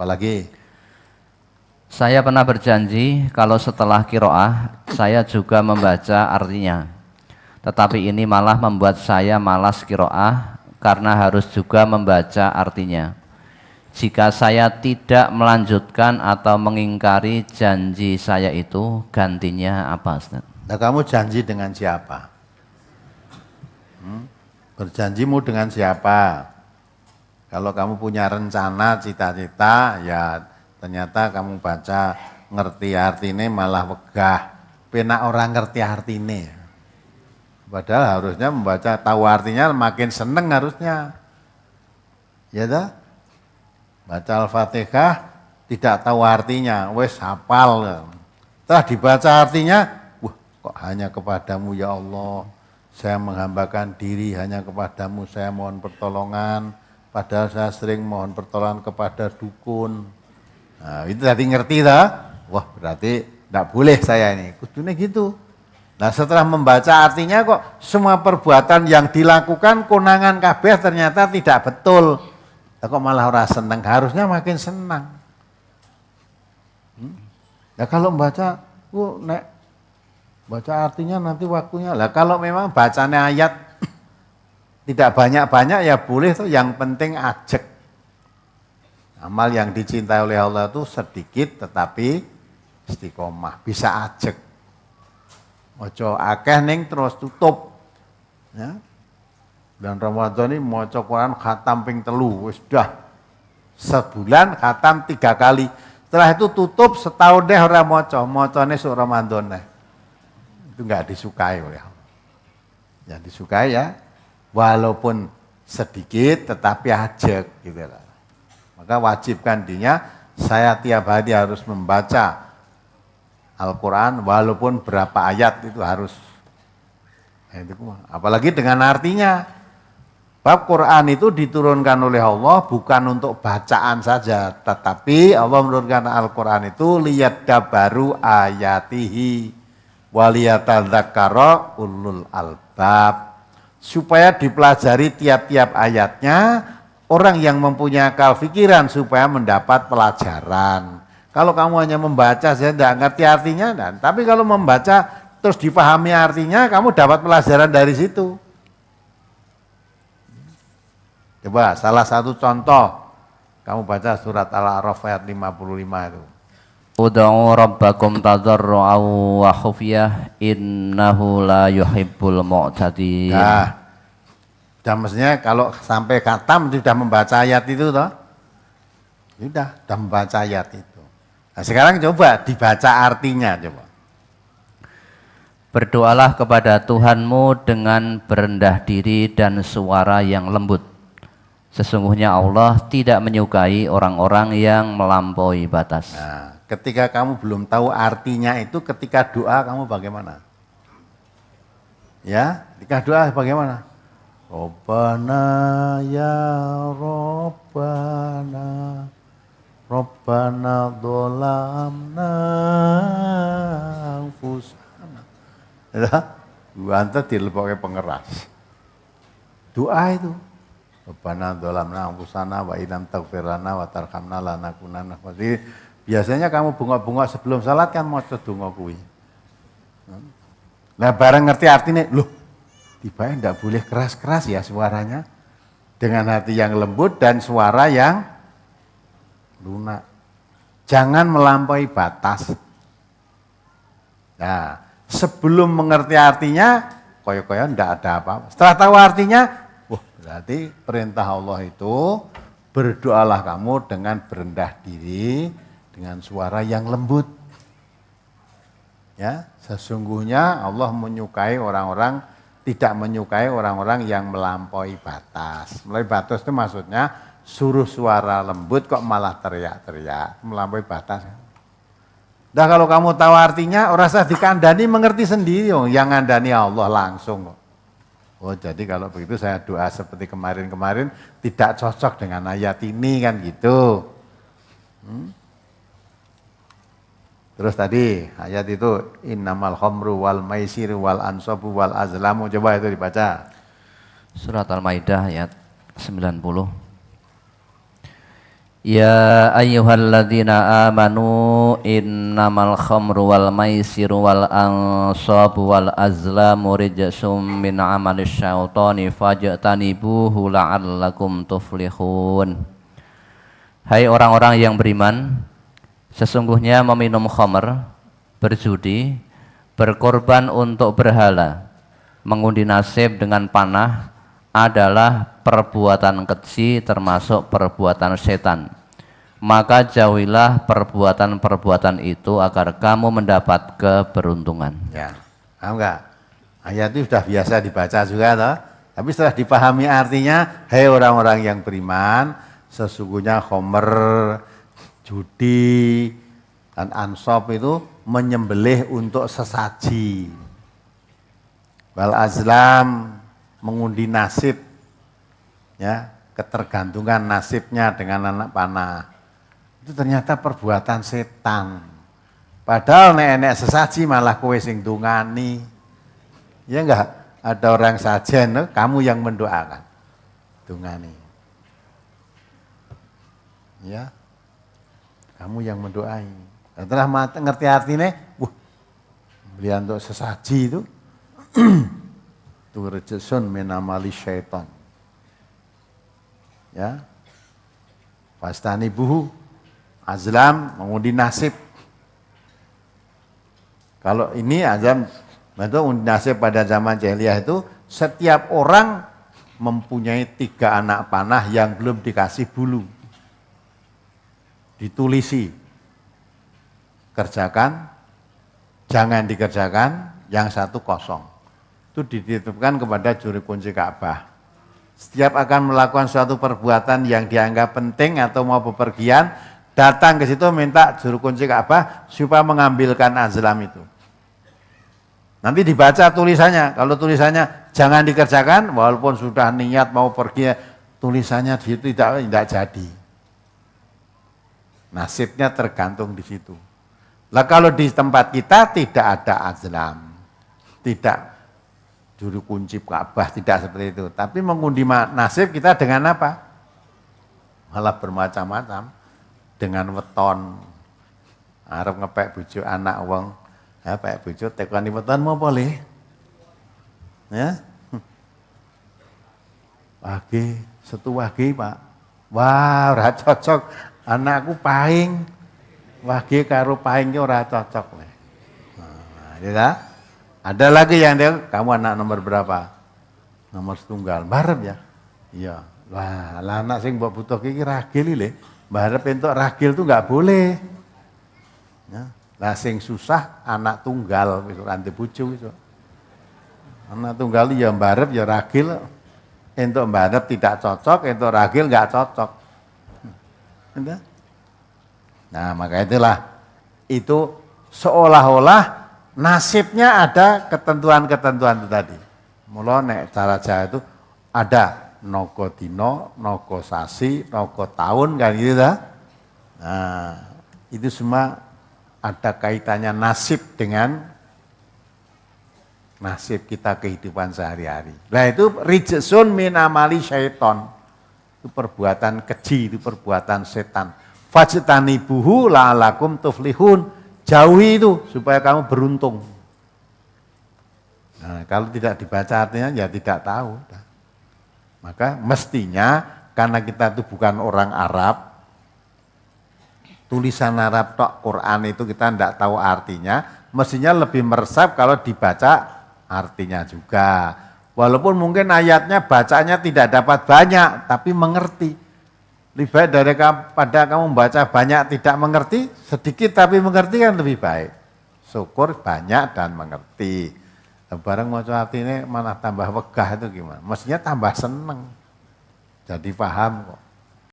Apalagi? Saya pernah berjanji kalau setelah qiraah saya juga membaca artinya. Tetapi ini malah membuat saya malas qiraah karena harus juga membaca artinya. Jika saya tidak melanjutkan atau mengingkari janji saya itu, gantinya apa, Ustaz? Nah, kamu janji dengan siapa? Berjanjimu dengan siapa? Kalau kamu punya rencana, cita-cita, ya ternyata kamu baca ngerti artine malah wegah. Penak orang ngerti artine. Padahal harusnya membaca tahu artinya makin seneng harusnya. Ya dah? Baca Al-Fatihah tidak tahu artinya, wes hafal. Setelah dibaca artinya, wah kok hanya kepadamu ya Allah. Saya menghambakan diri hanya kepadamu, saya mohon pertolongan. Padahal saya sering mohon pertolongan kepada dukun. Nah, itu tadi ngerti tak? Wah berarti tidak boleh saya ini. Kudunya gitu. Nah setelah membaca artinya kok semua perbuatan yang dilakukan konangan kabeh ternyata tidak betul. Kok malah orang senang? Harusnya makin senang. Ya kalau membaca, baca artinya nanti waktunya. Lah kalau memang bacanya ayat tidak banyak-banyak ya boleh tuh, yang penting ajek. Amal yang dicintai oleh Allah itu sedikit tetapi istiqomah, bisa ajek. Ojo akeh ning terus tutup. Ya. Dan Ramadan ini maca Quran khatam ping 3, wis dah. Sebulan khatam 3 kali. Setelah itu tutup setahun deh ora maca, macane sok Ramadan deh. Itu enggak disukai oleh Allah. Yang disukai ya walaupun sedikit tetapi ajek gitu lah. Maka wajibkan dirinya saya tiap hari harus membaca Al-Quran walaupun berapa ayat itu harus. Apalagi dengan artinya. Bab Quran itu diturunkan oleh Allah bukan untuk bacaan saja, tetapi Allah menurunkan Al-Quran itu liyadabbaru ayatihi waliyatadzakkara ulul albab, supaya dipelajari tiap-tiap ayatnya orang yang mempunyai akal pikiran supaya mendapat pelajaran. Kalau kamu hanya membaca saja tidak ngerti artinya, tapi kalau membaca terus dipahami artinya, kamu dapat pelajaran dari situ. Coba salah satu contoh, kamu baca surat Al-A'raf ayat 55 itu. Ud'u rabbakum tadarru'an wa khufyah innahu la yuhibbul mu'tadin. Nah, dan mestinya kalau sampai khatam sudah membaca ayat itu toh. Sudah membaca ayat itu. Nah, sekarang coba dibaca artinya coba. Berdoalah kepada Tuhanmu dengan berendah diri dan suara yang lembut. Sesungguhnya Allah tidak menyukai orang-orang yang melampaui batas. Nah, ketika kamu belum tahu artinya itu, ketika doa kamu bagaimana? Ya, ketika doa bagaimana? Rabbana ya Rabbana, Rabbana dholamna anfusana. Ya, gua dilebokke pengeras. Doa itu. Rabbana dholamna anfusana wa illam taghfir lana wa tarhamna lanakunanna. Jadi biasanya kamu bengok-bengok sebelum salat kan maca donga kuwi. Nah, bareng ngerti artinya, loh, tiba-tiba enggak boleh keras-keras ya suaranya. Dengan hati yang lembut dan suara yang lunak. Jangan melampaui batas. Nah, sebelum mengerti artinya, koyo-koyo enggak ada apa-apa. Setelah tahu artinya, berarti perintah Allah itu berdoalah kamu dengan berendah diri, dengan suara yang lembut. Ya, sesungguhnya Allah menyukai orang-orang, tidak menyukai orang-orang yang melampaui batas. Melampaui batas itu maksudnya suruh suara lembut kok malah teriak-teriak, melampaui batas. Nah kalau kamu tahu artinya, orang usah dikandani, mengerti sendiri, yang ngandani Allah langsung kok. Oh jadi kalau begitu saya doa seperti kemarin-kemarin tidak cocok dengan ayat ini kan gitu. Terus tadi ayat itu innamal khamru wal maisiru wal ansabu wal azlamu, coba itu dibaca. Surat Al-Maidah ayat 90. Ya ayyuhalladzina amanu innamal khamru wal maisiru wal ansabu wal azlamu rijsum min amalis syaitani fajtanibuhu la'allakum tuflihun. Hai orang-orang yang beriman, sesungguhnya meminum khamr, berjudi, berkorban untuk berhala, mengundi nasib dengan panah adalah perbuatan keji termasuk perbuatan setan. Maka jauhilah perbuatan-perbuatan itu agar kamu mendapat keberuntungan. Ya, paham nggak? Ayat itu sudah biasa dibaca juga toh. Tapi setelah dipahami artinya, hai orang-orang yang beriman, sesungguhnya khomer, judi, dan ansop itu menyembelih untuk sesaji. Wal azlam, mengundi nasib, ya, ketergantungan nasibnya dengan anak panah. Itu ternyata perbuatan setan. Padahal nek sesaji malah kowe sing dungani. Ya enggak? Ada orang sajen, kamu yang mendoakan. Dungani. Ya. Kamu yang mendoai. Setelah ngerti artinya, beliau untuk sesaji itu turjesun minamali syaiton. Ya. Pastani buhu azlam mengundi nasib. Kalau ini azam itu undi nasib pada zaman jahiliyah itu setiap orang mempunyai 3 anak panah yang belum dikasih bulu. Ditulisi. Kerjakan, jangan dikerjakan, yang satu kosong. Itu dititipkan kepada juru kunci Ka'bah. Setiap akan melakukan suatu perbuatan yang dianggap penting atau mau bepergian, datang ke situ minta juru kunci Ka'bah supaya mengambilkan azlam itu. Nanti dibaca tulisannya. Kalau tulisannya jangan dikerjakan, walaupun sudah niat mau pergi, tulisannya di situ tidak jadi. Nasibnya tergantung di situ. Lah kalau di tempat kita tidak ada azlam, tidak juru kunci Ka'bah, tidak seperti itu. Tapi mengundi nasib kita dengan apa? Malah bermacam-macam. Dengan weton. Arep ngepek bojo anak wong. Ya, pek bojo tekani weton mau boleh. Ya. Wage, setu wage, Pak. Wah, ora cocok. Anakku paing. Wage karo paing ki ora cocok. Nah, ya. Ada lagi yang dia, kamu anak nomor berapa? Nomor setunggal. Barep ya? Iya. Wah, lah anak sing mbok butuh iki ragil le. Barep entuk ragil tuh enggak boleh. Ya. Lah sing susah anak tunggal wis ora ndek bojo wis. Anak tunggal ya barep ya ragil. Entuk barep tidak cocok, entuk ragil enggak cocok. Nah, maka itulah itu seolah-olah nasibnya ada ketentuan-ketentuan itu tadi. Mula nek cara Jawa itu ada nogo dino, nogo sasi, nogo tahun kan gitu dah. Nah, itu semua ada kaitannya nasib dengan nasib kita kehidupan sehari-hari. Nah itu rijsun min amali syaiton. Itu perbuatan keji, itu perbuatan setan. Fajtanibuhu la'alakum tuflihun. Jauhi itu supaya kamu beruntung. Nah, kalau tidak dibaca artinya ya tidak tahu. Maka mestinya karena kita itu bukan orang Arab, tulisan Arab tok Quran itu kita tidak tahu artinya, mestinya lebih meresap kalau dibaca artinya juga. Walaupun mungkin ayatnya bacanya tidak dapat banyak, tapi mengerti. Lebih baik daripada kamu membaca banyak tidak mengerti, sedikit tapi mengerti kan lebih baik. Syukur banyak dan mengerti. Bareng mau artinya malah tambah wegah itu gimana? Mestinya tambah seneng. Jadi paham kok.